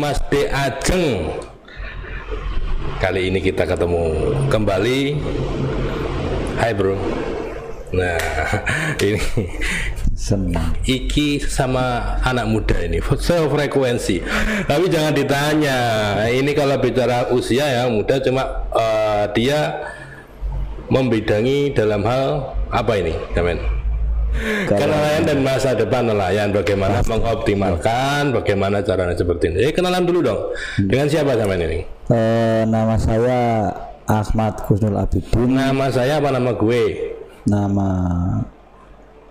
Mas D. Ajeng. Kali ini kita ketemu kembali. Hai bro. Nah ini senang. Iki sama anak muda ini sefrekuensi. Tapi jangan ditanya. Ini kalau bicara usia ya muda, cuma dia membidangi dalam hal apa ini, Kamen? Kenalan dan masa depan nelayan, bagaimana mengoptimalkan, bagaimana caranya seperti ini. Kenalan dulu dong. Dengan siapa Kamen ini? Nama saya Ahmad Kusnul Abidin. Nama saya apa nama gue? Nama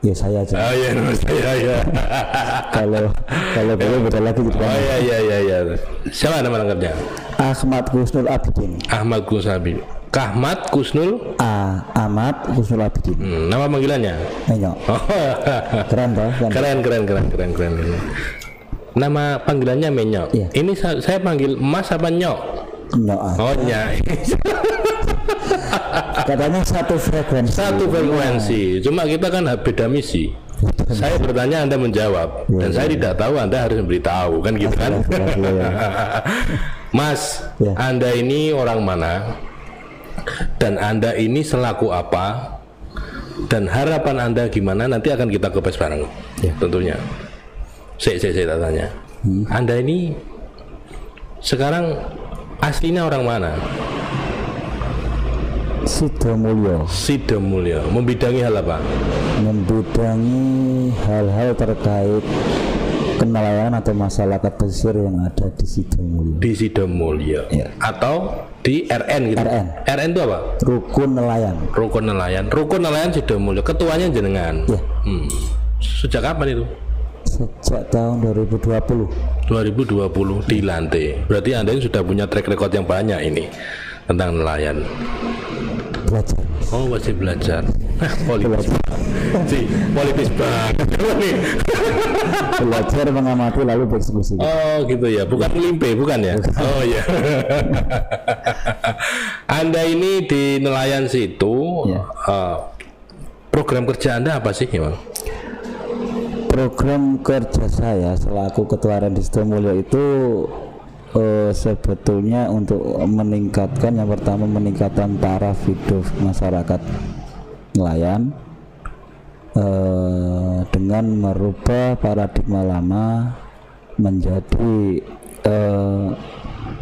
ya saya aja. Oh iya, nama saya ya. kalau boleh beda lagi gitu. Oh iya. Siapa nama lengkapnya? Ahmad Kusnul Abidin. Ahmad Kusnul Abidin. Kahmat Kusnul Ahmad Kusnul Abidin. Nama panggilannya? Menyok. Keren toh? Keren. Nama panggilannya Menyok. Iya. Ini saya panggil Mas apa Nyok? Nyok. Oh Nyok. Katanya satu frekuensi. Cuma kita kan beda misi. Saya bertanya, Anda menjawab, dan saya tidak tahu, Anda harus memberitahu, kan gitu kan? Mas, Anda ini orang mana? Dan Anda ini selaku apa? Dan harapan Anda gimana? Nanti akan kita kebahas bareng, tentunya. Saya tanya, Anda ini sekarang aslinya orang mana? Sidomulyo. Membidangi hal apa? Membidangi hal-hal terkait kenelayan atau masyarakat pesisir yang ada di Sidomulyo. Di Sidomulyo, ya. Atau di RN gitu. RN itu apa? Rukun nelayan Sidomulyo. Ketuanya jenengan. Ya. Sejak kapan itu? Sejak tahun 2020 dilantik. Berarti Anda ini sudah punya track record yang banyak ini tentang nelayan. Belajar. Oh, masih belajar. Politis banget. Belajar mengamati lalu bersekusi. Oh, gitu ya. Bukan limpe, bukan ya? Oh iya. Anda ini di nelayan situ, program kerja Anda apa sih, Bang? Program kerja saya selaku ketua RN di Sidomulyo itu sebetulnya untuk meningkatkan, yang pertama meningkatkan taraf hidup masyarakat nelayan dengan merubah paradigma lama menjadi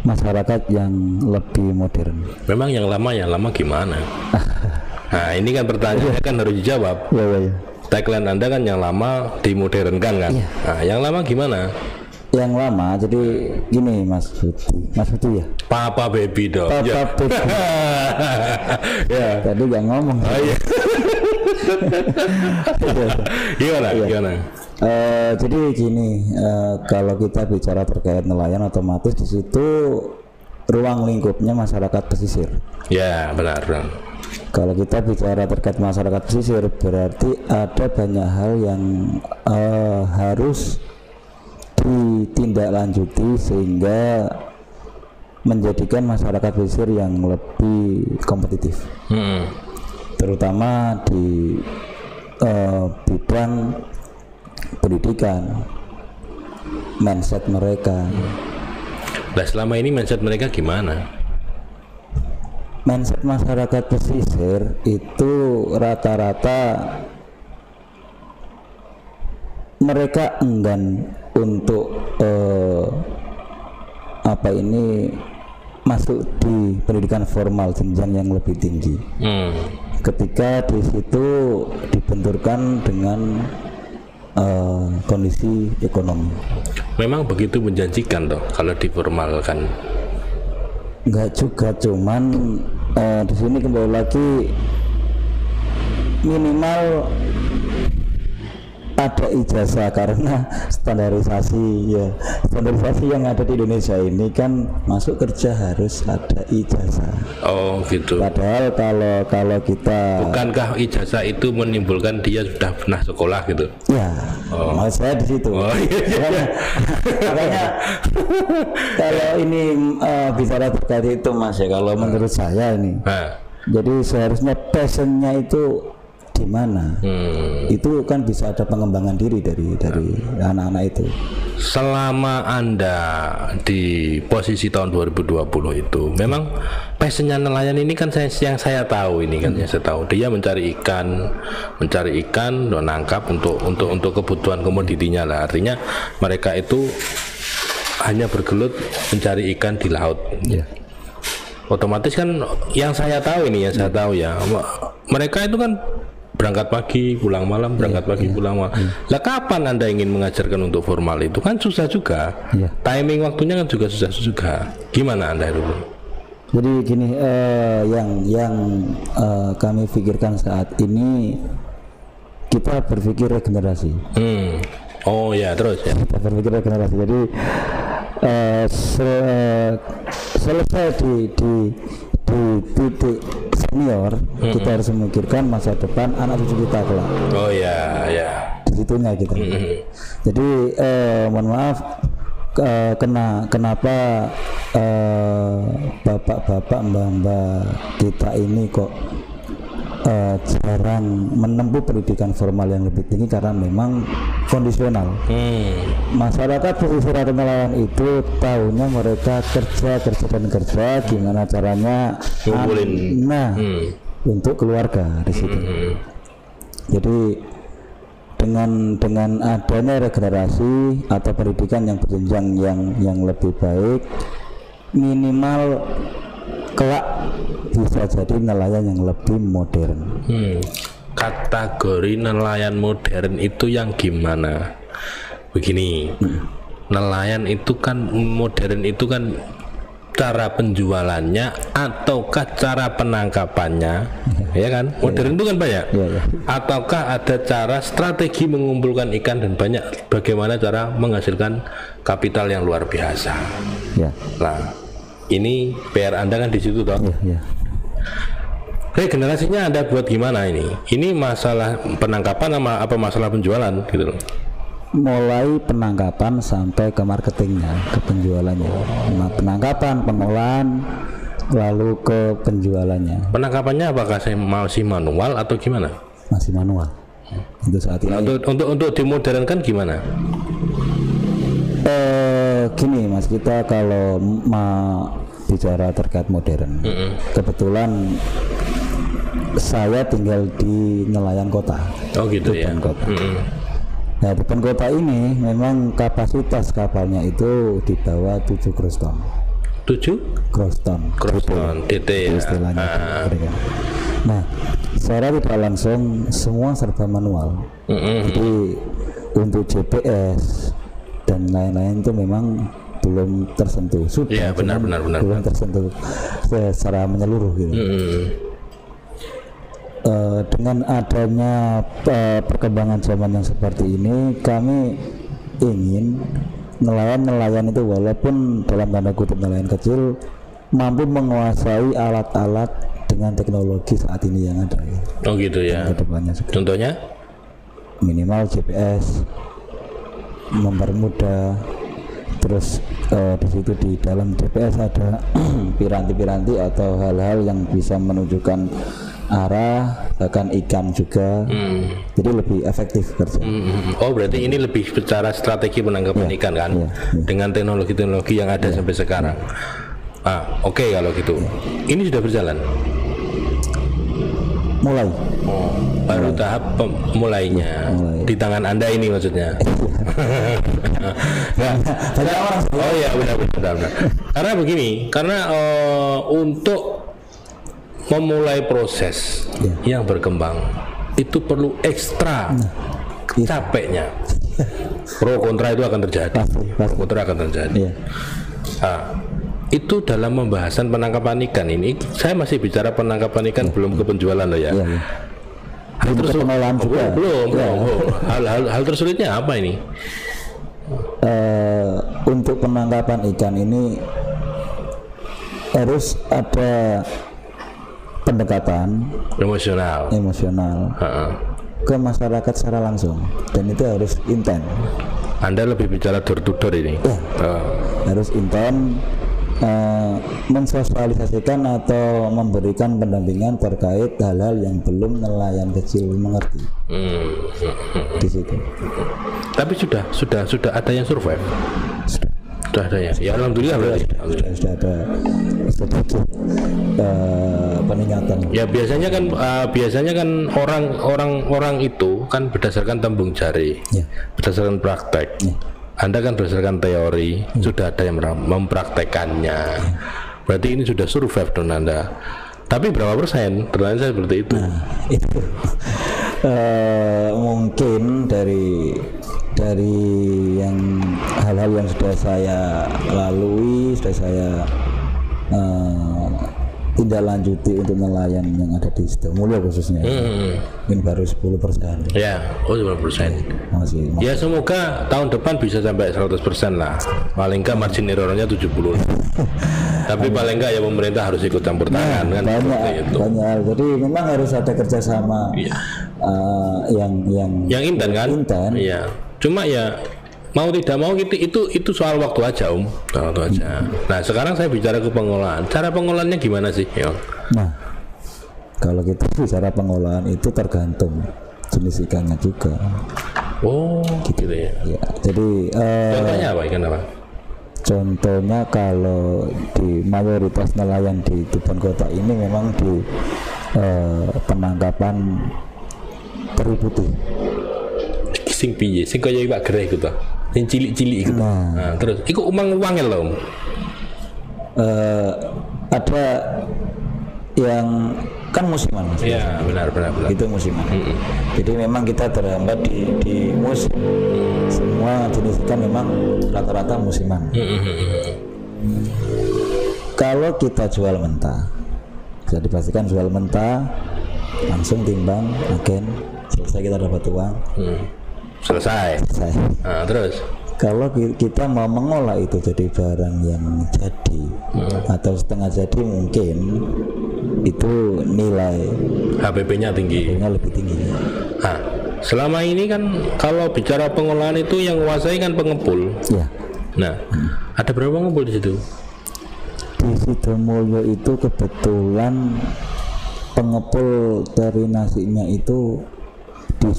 masyarakat yang lebih modern. Memang yang lama gimana? Nah ini kan pertanyaannya kan harus dijawab. Ya. Tagline Anda kan yang lama dimodernkan kan? Nah yang lama gimana? Yang lama jadi gini Mas Putu ya. Papa baby dong. Papa baby. Ya. Tadi gak ngomong. Oh iya. Gimana? Jadi gini, kalau kita bicara terkait nelayan, otomatis di situ ruang lingkupnya masyarakat pesisir. Ya benar. Kalau kita bicara terkait masyarakat pesisir, berarti ada banyak hal yang harus ditindaklanjuti sehingga menjadikan masyarakat pesisir yang lebih kompetitif, terutama di bidang pendidikan, mindset mereka. Nah selama ini mindset mereka gimana? Mindset masyarakat pesisir itu rata-rata mereka enggan untuk masuk di pendidikan formal jenjang yang lebih tinggi. Ketika di situ dibenturkan dengan kondisi ekonomi. Memang begitu menjanjikan toh kalau diformalkan? Enggak juga, cuman di sini kembali lagi minimal ada ijazah, karena standarisasi yang ada di Indonesia ini kan masuk kerja harus ada ijazah. Oh gitu. Padahal kalau kita, bukankah ijazah itu menimbulkan dia sudah pernah sekolah gitu? Ya, maksud saya di situ. Oh iya. Makanya kalau ini bicara terkait itu Mas ya, kalau menurut saya ini, jadi seharusnya passionnya itu di mana. Itu kan bisa ada pengembangan diri dari anak-anak itu. Selama Anda di posisi tahun 2020 itu, memang passionnya nelayan ini kan yang saya tahu ini kan, yang saya tahu dia mencari ikan, nangkap untuk kebutuhan komoditinya lah. Artinya mereka itu hanya bergelut mencari ikan di laut. Otomatis kan yang saya tahu ini, ya, mereka itu kan berangkat pagi pulang malam, pulang malam. Lah kapan Anda ingin mengajarkan untuk formal itu kan susah juga. Timing waktunya kan juga susah juga. Gimana Anda itu? Jadi gini, yang kami pikirkan saat ini, kita berpikir regenerasi. Oh ya, terus ya. Kita berpikir regenerasi. Jadi selesai di titik senior, kita harus memikirkan masa depan anak cucu kita kelak. Oh ya. Disitunya kita. Jadi mohon maaf, kenapa bapak-bapak mbak-mbak kita ini kok jarang menempuh pendidikan formal yang lebih tinggi, karena memang kondisional. Masyarakat pesisir atau nelayan itu tahunya mereka kerja, gimana caranya untuk keluarga di situ. Jadi dengan adanya regenerasi atau pendidikan yang berjenjang yang lebih baik, minimal kelak bisa jadi nelayan yang lebih modern. Kategori nelayan modern itu yang gimana? Begini, nelayan itu kan modern itu kan cara penjualannya ataukah cara penangkapannya, ya kan? Modern itu kan banyak. Ataukah ada cara strategi mengumpulkan ikan dan banyak, bagaimana cara menghasilkan kapital yang luar biasa. Nah, ini PR Anda kan di situ toh. Regenerasinya Anda buat gimana ini? Ini masalah penangkapan apa masalah penjualan gitu loh? Mulai penangkapan sampai ke marketingnya, ke penjualannya. Nah, penangkapan, pengolahan, lalu ke penjualannya. Penangkapannya apakah masih manual atau gimana? Masih manual. Untuk saat ini. Untuk dimodernkan gimana? Gini Mas, kita kalau bicara terkait modern, kebetulan saya tinggal di nelayan kota. Oh gitu ya. Kota. Nah, depan kota ini memang kapasitas kapalnya itu di bawah 7 gross ton. 7 gross ton DT ya. Istilahnya. Nah, secara tidak langsung semua serba manual. Jadi untuk GPS dan lain-lain itu memang belum tersentuh. Sudah, benar. Belum tersentuh secara menyeluruh gitu. Dengan adanya perkembangan zaman yang seperti ini, kami ingin nelayan-nelayan itu, walaupun dalam tanda kutip nelayan kecil, mampu menguasai alat-alat dengan teknologi saat ini yang ada. Oh gitu ya. Contohnya? Minimal GPS, mempermudah. Terus di situ di dalam GPS ada piranti-piranti atau hal-hal yang bisa menunjukkan arah, bahkan ikan juga. Jadi lebih efektif kerja. Oh berarti ini lebih secara strategi penangkapan ikan kan, dengan teknologi-teknologi yang ada sampai sekarang. Oke, kalau gitu. Ini sudah berjalan? Mulai. Baru tahap mulainya. Di tangan Anda ini maksudnya. Banyak orang. Oh iya, benar. Karena begini, karena untuk memulai proses yang berkembang itu perlu ekstra capeknya. Pro kontra itu akan terjadi. Pro kontra akan terjadi. Itu dalam pembahasan penangkapan ikan ini, saya masih bicara penangkapan ikan, belum ke penjualan loh ya. Hal tersulitnya apa ini? Untuk penangkapan ikan ini harus ada pendekatan emosional ke masyarakat secara langsung, dan itu harus intens. Anda lebih bicara door to door ini? Harus intens, mensosialisasikan atau memberikan pendampingan terkait hal-hal yang belum nelayan kecil mengerti. Di situ. Tapi sudah ada yang survive. Sudah ada ya. Ya alhamdulillah berarti. Sudah ada sedikit peningkatan. Ya biasanya kan orang itu kan berdasarkan tembung jari, berdasarkan praktek. Anda kan berdasarkan teori, sudah ada yang mempraktekannya. Berarti ini sudah survive dong Anda. Tapi berapa persen? Pertanyaan saya seperti itu. Nah, itu mungkin dari yang hal-hal yang sudah saya lalui, sudah saya tindak lanjuti untuk nelayan yang ada di Sidomulyo khususnya, mungkin baru 10%. Ya, 10%. Masih. Ya semoga tahun depan bisa sampai 100% lah. Paling nggak margin errornya 70. Tapi paling nggak ya pemerintah harus ikut campur tangan kan. Banyak. Jadi memang harus ada kerjasama yang intent kan. Iya. Cuma ya mau tidak mau itu soal waktu aja waktu aja. Nah sekarang saya bicara ke pengolahan. Cara pengolahannya gimana sih? Nah kalau kita bicara pengolahan itu tergantung jenis ikannya juga. Oh gitu ya. Jadi contohnya apa ikan apa? Contohnya kalau di mayoritas nelayan di Tuban Kota ini memang di penangkapan teri putih. Sing piye? Sing kaya iwak gereh iku to. Sing cilik-cilik gitu. Nah, terus iku umang-umangel lho. Ada yang kan musiman. Iya, benar. Itu musiman. Jadi memang kita terhambat di musim. Semua jenis ikan memang rata-rata musiman. Kalau kita jual mentah, bisa dipastikan jual mentah, langsung timbang, agen, selesai kita dapat uang. Selesai. Nah, terus kalau kita mau mengolah itu jadi barang yang jadi atau setengah jadi, mungkin itu nilai HPP-nya tinggi. Lebih tinggi. Nah, selama ini kan kalau bicara pengolahan itu yang menguasai kan pengepul. Ya. Nah, ada berapa pengepul di situ? Di Sidomulyo itu kebetulan pengepul dari nasinya itu di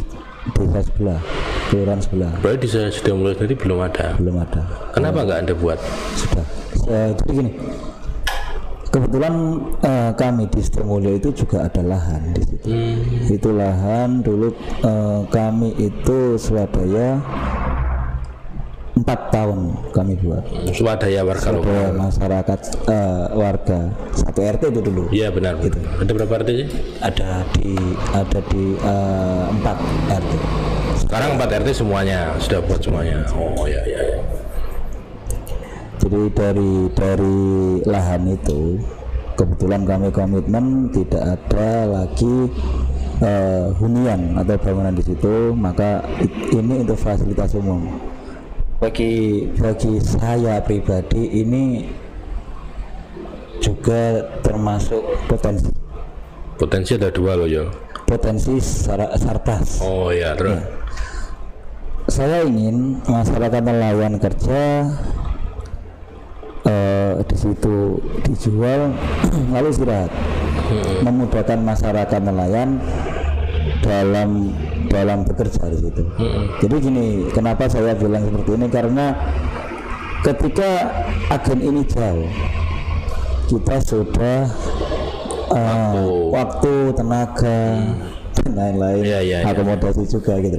desa sebelah, kelurahan sebelah. Berarti di Sidomulyo sendiri belum ada. Kenapa nggak Anda buat? Sudah. Jadi gini, kebetulan kami di Sidomulyo itu juga ada lahan di situ. Itu lahan dulu kami itu swadaya 4 tahun kami buat. Swadaya warga lokal. Masyarakat warga 1 RT itu dulu. Iya benar. Gitu. Ada berapa RT sih? Ada di 4 RT. Sekarang 4 RT semuanya sudah buat semuanya. Oh ya. Jadi dari lahan itu kebetulan kami komitmen tidak ada lagi hunian atau bangunan di situ, maka ini untuk fasilitas umum. Bagi saya pribadi ini juga termasuk potensi ada 2 loh ya. Potensi sarpas. Oh ya, terus. Saya ingin masyarakat nelayan kerja di situ dijual lalu istirahat, memudahkan masyarakat nelayan dalam bekerja di situ. Jadi gini, kenapa saya bilang seperti ini, karena ketika agen ini jauh, kita sudah waktu, tenaga dan lain-lain, akomodasi juga gitu.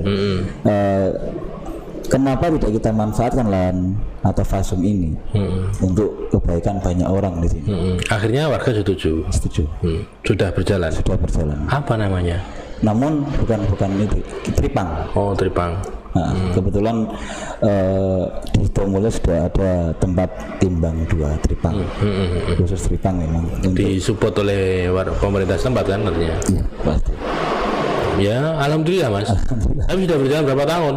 Kenapa tidak kita manfaatkan lahan atau fasum ini untuk kebaikan banyak orang di sini? Akhirnya warga setuju. Sudah berjalan. Apa namanya? Namun bukan itu, tripang. Oh, tripang. Nah, kebetulan di Sidomulyo sudah ada tempat timbang 2 tripang, khusus tripang memang. Disupport oleh pemerintah setempat kan artinya? Iya, pasti. Ya, alhamdulillah Mas. Tapi sudah berjalan berapa tahun?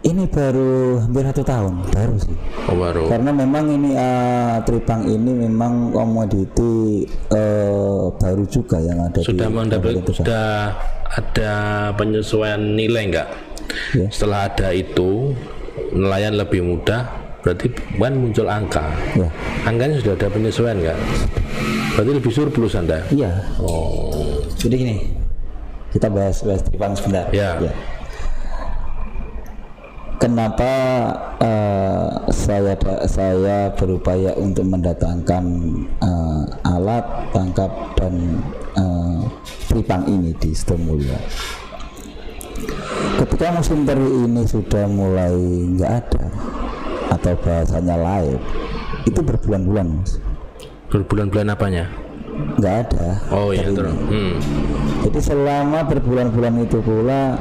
Ini baru hampir 1 tahun, baru sih. Oh, baru. Karena memang ini tripang ini memang komoditi baru juga yang ada. Sudah ada penyesuaian nilai enggak? Ya. Setelah ada itu, nelayan lebih mudah berarti kan muncul angka. Ya. Angkanya sudah ada penyesuaian nggak? Berarti lebih surplus Anda? Iya. Oh. Jadi gini, kita bahas tripang sebentar. Ya. Kenapa saya berupaya untuk mendatangkan alat tangkap dan tripang ini di Sidomulyo? Ketika musim teri ini sudah mulai nggak ada atau bahasanya live, itu berbulan-bulan, Mas. Berbulan-bulan apanya? Nggak ada. Oh iya terus. Jadi selama berbulan-bulan itu pula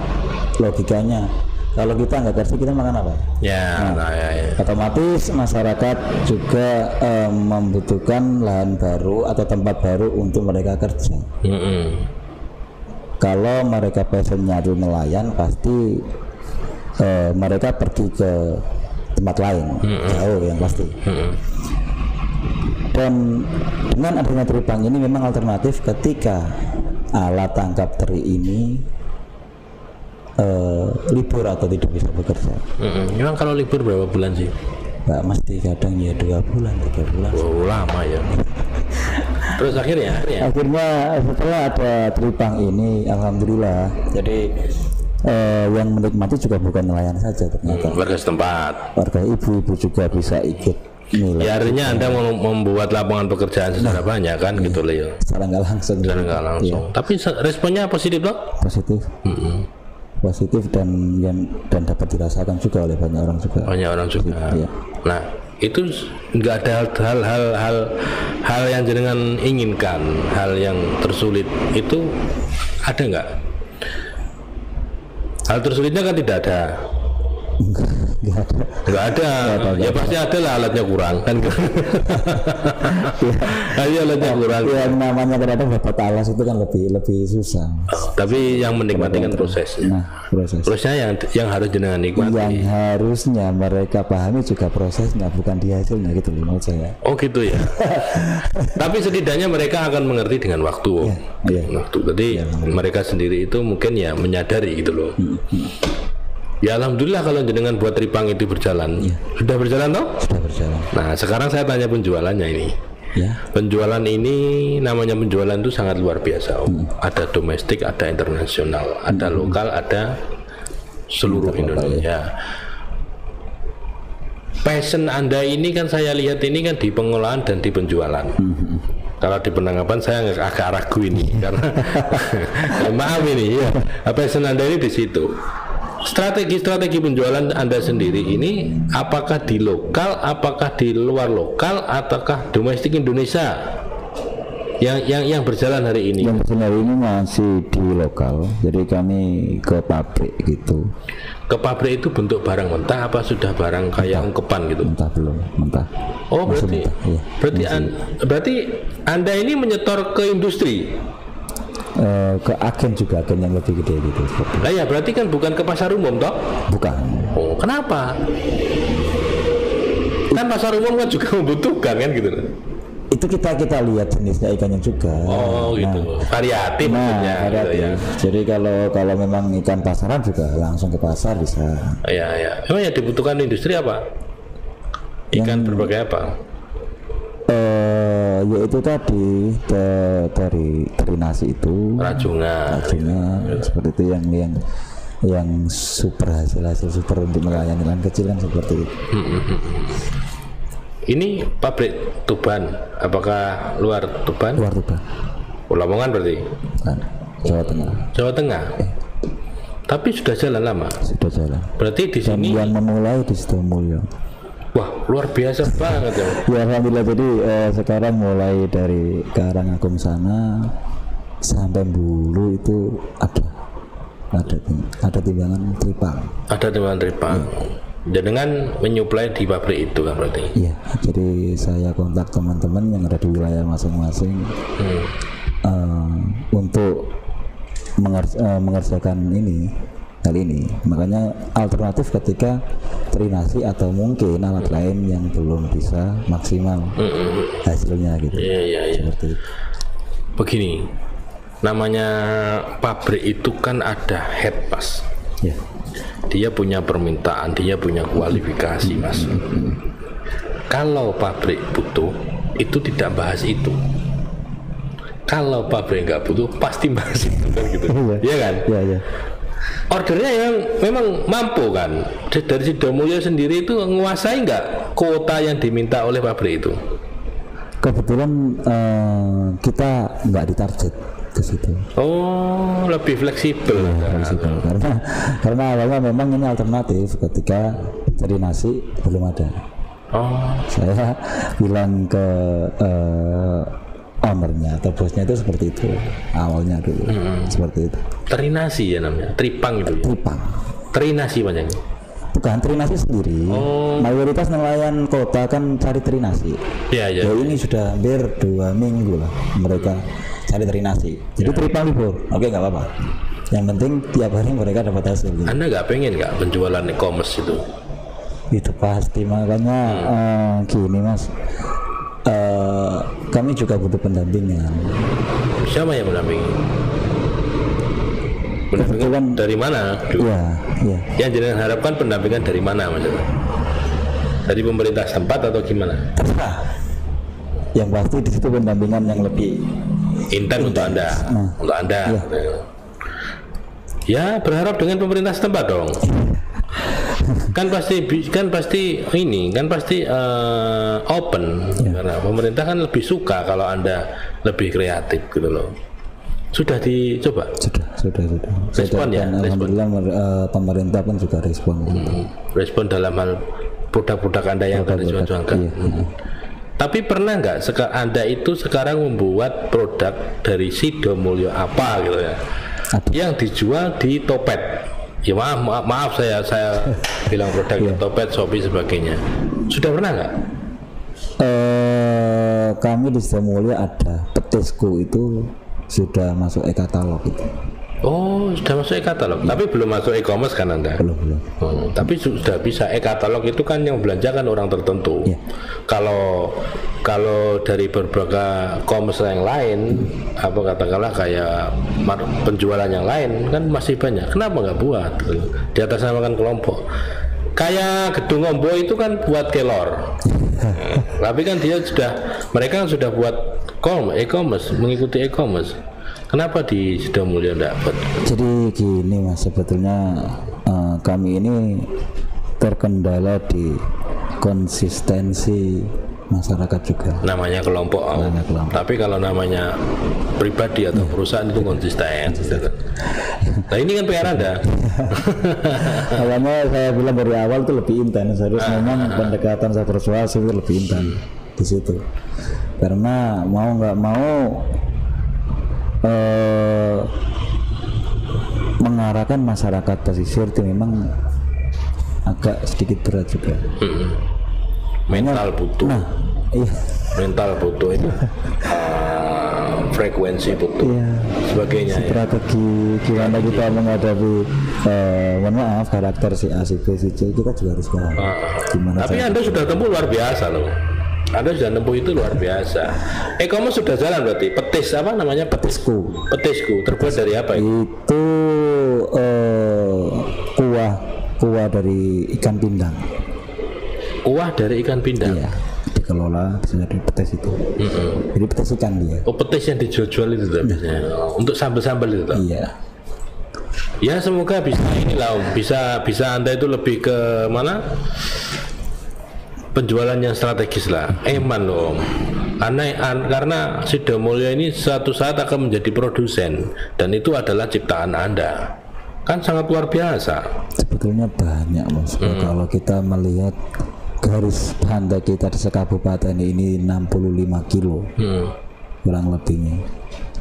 logikanya, kalau kita nggak kerja kita makan apa? Ya, ya. Otomatis masyarakat juga membutuhkan lahan baru atau tempat baru untuk mereka kerja. Kalau mereka passionnya itu nelayan, pasti mereka pergi ke tempat lain, jauh yang pasti. Dan dengan adanya tripang ini memang alternatif ketika alat tangkap teri ini libur atau tidak bisa bekerja. Memang kalau libur berapa bulan sih? Nggak mesti, kadang ya 2 bulan, 3 bulan. Oh, lama ya. Terus akhirnya setelah ada tripang ini, alhamdulillah, jadi yang menikmati juga bukan nelayan saja ternyata. Warga setempat. Warga ibu-ibu juga bisa ikut nilai. Ya artinya Anda mau membuat lapangan pekerjaan secara banyak kan gitu loh ya. Secara nggak langsung. Secara nggak langsung. Ya. Tapi responnya positif loh? Positif. Positif dan dapat dirasakan juga oleh banyak orang juga. Banyak orang juga. Ya. Nah itu nggak ada hal yang jenengan inginkan, hal yang tersulit itu ada nggak? Hal tersulitnya kan tidak ada. Nggak ada. Ya pasti ada lah, alatnya kurang kan. Alatnya kurang. Yang namanya ternyata dapat alas itu kan lebih susah. Tapi yang menikmati kan prosesnya. Prosesnya yang harus jenengan nikmati. Yang harusnya mereka pahami juga prosesnya, bukan di hasilnya gitu loh menurut saya. Oh gitu ya. Tapi setidaknya mereka akan mengerti dengan waktu. Waktu. Jadi mereka sendiri itu mungkin ya menyadari gitu loh. Ya alhamdulillah kalau jenengan buat tripang itu berjalan. Sudah berjalan toh? Sudah berjalan. Nah sekarang saya tanya penjualannya ini. Penjualan ini, namanya penjualan itu sangat luar biasa. Ada domestik, ada internasional, ada lokal, ada seluruh Indonesia. Passion Anda ini kan saya lihat ini kan di pengolahan dan di penjualan. Kalau di penangkapan saya agak ragu ini karena maaf ini ya. Passion Anda ini di situ. Strategi penjualan Anda sendiri ini apakah di lokal, apakah di luar lokal, ataukah domestik Indonesia yang berjalan hari ini? Yang berjalan hari ini masih di lokal, jadi kami ke pabrik gitu. Ke pabrik itu bentuk barang mentah apa sudah barang kayak ungkepan gitu? Mentah belum, mentah. Oh berarti, berarti Anda ini menyetor ke industri? Ke agen juga, agen yang lebih gede gitu. Nah ya berarti kan bukan ke pasar umum toh? Bukan. Oh kenapa? Kan pasar umum kan juga membutuhkan kan gitu. Itu kita lihat jenisnya ikannya juga. Oh gitu. Variatif maksudnya. Variatif. Gitu ya. Jadi kalau memang ikan pasaran juga langsung ke pasar bisa. Iya. Emang yang dibutuhkan industri apa? Ikan berbagai apa? Yaitu tadi dari nasi itu rajungan seperti itu yang super hasil super untuk melayani nelayan kecil kan seperti itu. Ini pabrik Tuban, apakah luar Tuban? Luar Tuban. Lamongan berarti? Bukan. Jawa Tengah. Tapi sudah jalan lama. Sudah jalan. Berarti di sini yang memulai di Sidomulyo. Wah luar biasa banget ya. Ya alhamdulillah, jadi sekarang mulai dari Karangagung sana sampai Bulu itu ada timbangan tripang. Ada timbangan tripang. Dengan menyuplai di pabrik itu kan berarti? Iya. Jadi saya kontak teman-teman yang ada di wilayah masing-masing untuk mengerjakan hal ini. Makanya alternatif ketika terinasi atau mungkin alat lain yang belum bisa maksimal hasilnya gitu. Iya. Seperti itu. Begini, namanya pabrik itu kan ada head pass. dia punya permintaan, dia punya kualifikasi, Mas. Kalau pabrik butuh, itu tidak bahas itu. Kalau pabrik nggak butuh, pasti bahas itu kan gitu. Iya kan? Iya. Ordernya yang memang mampu kan. Dari Sidomulyo sendiri itu menguasai nggak kuota yang diminta oleh pabrik itu? Kebetulan kita nggak ditarget ke situ. Oh, lebih fleksibel. Karena awalnya memang ini alternatif ketika cari nasi belum ada. Oh, Saya bilang ke ownernya atau bosnya itu seperti itu awalnya dulu, seperti itu. terinasi ya namanya, tripang itu. Tripang. Terinasi banyak. Bukan terinasi sendiri. Mayoritas nelayan kota kan cari terinasi. Iya. Ya ini sudah hampir 2 minggu lah mereka cari terinasi. Jadi tripang libur. Oke, nggak apa-apa. Yang penting tiap hari mereka dapat hasil. Gitu. Anda nggak pengen nggak penjualan e-commerce itu? Itu pasti, makanya gini Mas, kami juga butuh pendampingan. Siapa yang mendampingi? Pendampingan dari mana? Iya. Yang jenengan harapkan pendampingan dari mana, Mas? Dari pemerintah setempat atau gimana? Terserah. Yang pasti di situ pendampingan yang lebih intens untuk Anda. Untuk Anda. Iya. Ya, berharap dengan pemerintah setempat dong. kan pasti open, karena pemerintah kan lebih suka kalau Anda lebih kreatif gitu loh. Sudah dicoba? Sudah. Respon ya? Alhamdulillah pemerintah pun juga respon. Respon dalam hal produk-produk Anda yang Anda jual-jualkan. Iya. Tapi pernah nggak Anda itu sekarang membuat produk dari Sidomulyo apa gitu ya, yang dijual di Topet? Ya maaf saya bilang produk Topet, Shopee sebagainya. Sudah pernah nggak? Kami di Sidomulyo ada petisku itu sudah masuk e-katalog itu. Oh, sudah masuk e-katalog, tapi belum masuk e-commerce kan Anda? Belum. Tapi sudah bisa. E-katalog itu kan yang belanja kan orang tertentu. Kalau dari berbagai commerce yang lain, apa katakanlah kayak penjualan yang lain kan masih banyak. Kenapa nggak buat? Di atas namakan kelompok. Kayak Gedung Ombo itu kan buat kelor. Tapi kan mereka sudah buat e-commerce, mengikuti e-commerce. Kenapa di Sidomulyo enggak buat? Jadi gini Mas, sebetulnya kami ini terkendala di konsistensi masyarakat juga. Namanya kelompok. Tapi kalau namanya pribadi atau perusahaan itu konsisten. Nah ini kan PR Anda. Makanya saya bilang dari awal itu lebih intens. Harus memang pendekatan saya persuasi itu lebih intens di situ. Karena mau nggak mau mengarahkan masyarakat pesisir itu memang agak sedikit berat juga. Mental butuh. Iya. Mental butuh itu. Frekuensi butuh. Iya. Sebagainya. Strategi gimana kita menghadapi mohon maaf karakter si A, si B, si C, kita juga harus paham. Tapi Anda sudah tempuh luar biasa loh. Anda sudah nempuh itu luar biasa. E-commerce sudah jalan berarti. Petis apa namanya? Petisku. Terbuat dari apa itu? Itu kuah dari ikan pindang. Kuah dari ikan pindang. Iya. Dikelola bisa dari petis itu. Jadi petis ikan dia. Oh, petis yang dijual itu biasanya. Untuk sambal-sambal itu. Iya. Ya semoga bisa inilah Om. Bisa Anda itu lebih ke mana? Penjualan yang strategis lah, eman loh Om. Karena Sidomulyo ini suatu saat akan menjadi produsen dan itu adalah ciptaan Anda, kan sangat luar biasa. Sebetulnya banyak Mas. Kalau kita melihat garis pantai kita di sekabupaten ini 65 kilo kurang lebihnya.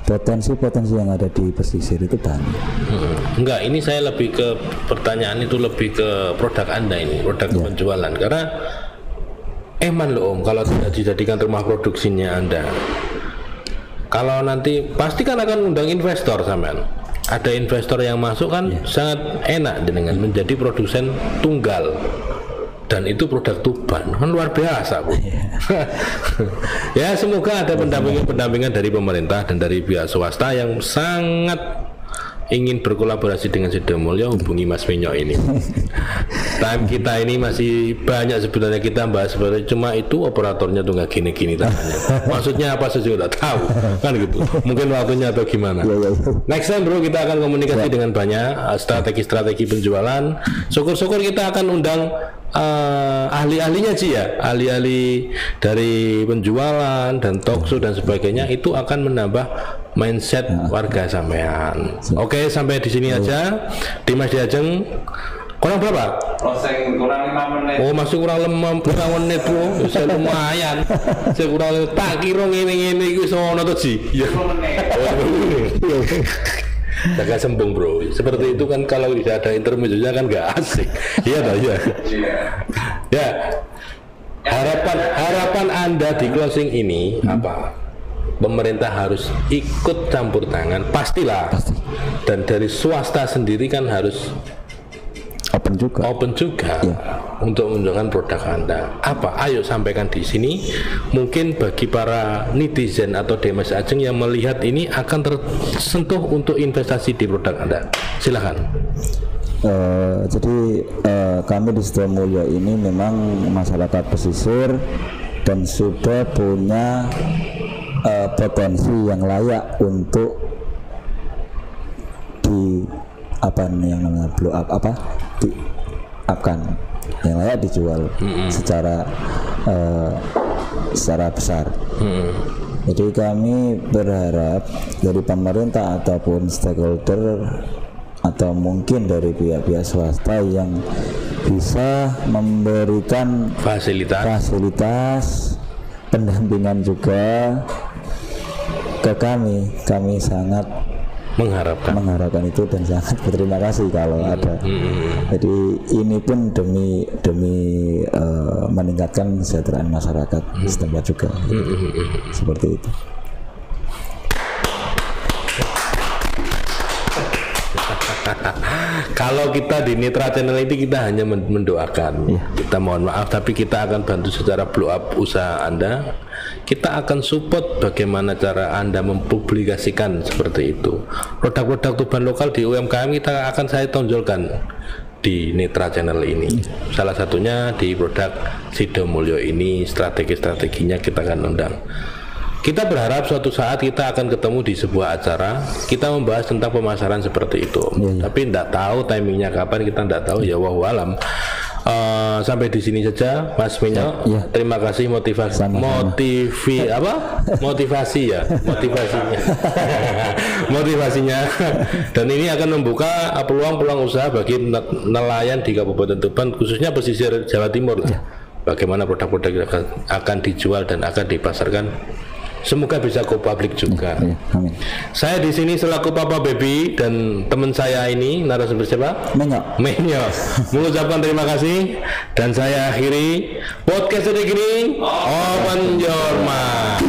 Potensi yang ada di pesisir itu banyak. Enggak, ini saya lebih ke pertanyaan itu lebih ke produk Anda ini, produk penjualan. Karena eman loh Om, kalau tidak dijadikan rumah produksinya Anda. Kalau nanti pasti kan akan undang investor sampean. Ada investor yang masuk kan sangat enak dengan menjadi produsen tunggal. Dan itu produk Tuban, kan luar biasa Bu. Ya semoga ada pendampingan dari pemerintah dan dari pihak swasta yang sangat ingin berkolaborasi dengan Sidomulyo, hubungi Mas Menyo ini. Time kita ini masih banyak sebenarnya kita bahas sebenarnya, cuma itu operatornya tuh nggak gini-gini tanya. Maksudnya apa sih nggak tahu kan gitu. Mungkin waktunya atau gimana. Next time bro kita akan komunikasi dengan banyak strategi-strategi penjualan. Syukur-syukur kita akan undang ahli-ahlinya sih ya, ahli-ahli dari penjualan dan talkshow dan sebagainya, itu akan menambah mindset warga sampean. Oke, sampai di sini aja. Dimas Diajeng kurang berapa? Closing kurang 5 menit. Oh, masih kurang menit bro. Saya lumayan. Saya kurang tak kira ngene-ngene iki iso ono to Ji. Ya. 10 menit. Jaga sembung bro. Seperti itu kan kalau tidak ada intermezzonya kan nggak asik. Iya toh ya. Ya. Harapan Anda di closing ini apa? Pemerintah harus ikut campur tangan, pastilah. Dan dari swasta sendiri kan harus open juga ya, untuk menunjukkan produk Anda. Apa? Ayo sampaikan di sini. Mungkin bagi para netizen atau Dimas Ajeng yang melihat ini akan tersentuh untuk investasi di produk Anda. Silakan. Jadi kami di Sidomulyo ini memang masyarakat pesisir dan sudah punya potensi yang layak untuk di apa yang namanya blow up akan yang layak dijual secara besar. Jadi kami berharap dari pemerintah ataupun stakeholder atau mungkin dari pihak-pihak swasta yang bisa memberikan fasilitas pendampingan juga ke kami sangat mengharapkan itu dan sangat berterima kasih kalau ada. Jadi ini pun demi meningkatkan kesejahteraan masyarakat setempat juga. Seperti itu. Kalau kita di Nitra Channel ini kita hanya mendoakan, kita mohon maaf, tapi kita akan bantu secara blow up usaha Anda. Kita akan support bagaimana cara Anda mempublikasikan seperti itu. Produk-produk tuban lokal di UMKM kita akan saya tonjolkan di Nitra Channel ini. Salah satunya di produk Sidomulyo ini, strategi-strateginya kita akan undang. Kita berharap suatu saat kita akan ketemu di sebuah acara, kita membahas tentang pemasaran seperti itu. Tapi tidak tahu timingnya kapan, kita tidak tahu, ya wallahu alam. Sampai di sini saja Mas Menyo. Terima kasih motivasinya. Dan ini akan membuka peluang-peluang usaha bagi nelayan di Kabupaten Tuban, khususnya pesisir Jawa Timur lah. Bagaimana produk-produk akan dijual dan akan dipasarkan. Semoga bisa go publik juga. Amin. Saya di sini selaku Papa Baby dan teman saya ini narasumber siapa? Menyo. Mengucapkan terima kasih dan saya akhiri podcast ini. Open your mind.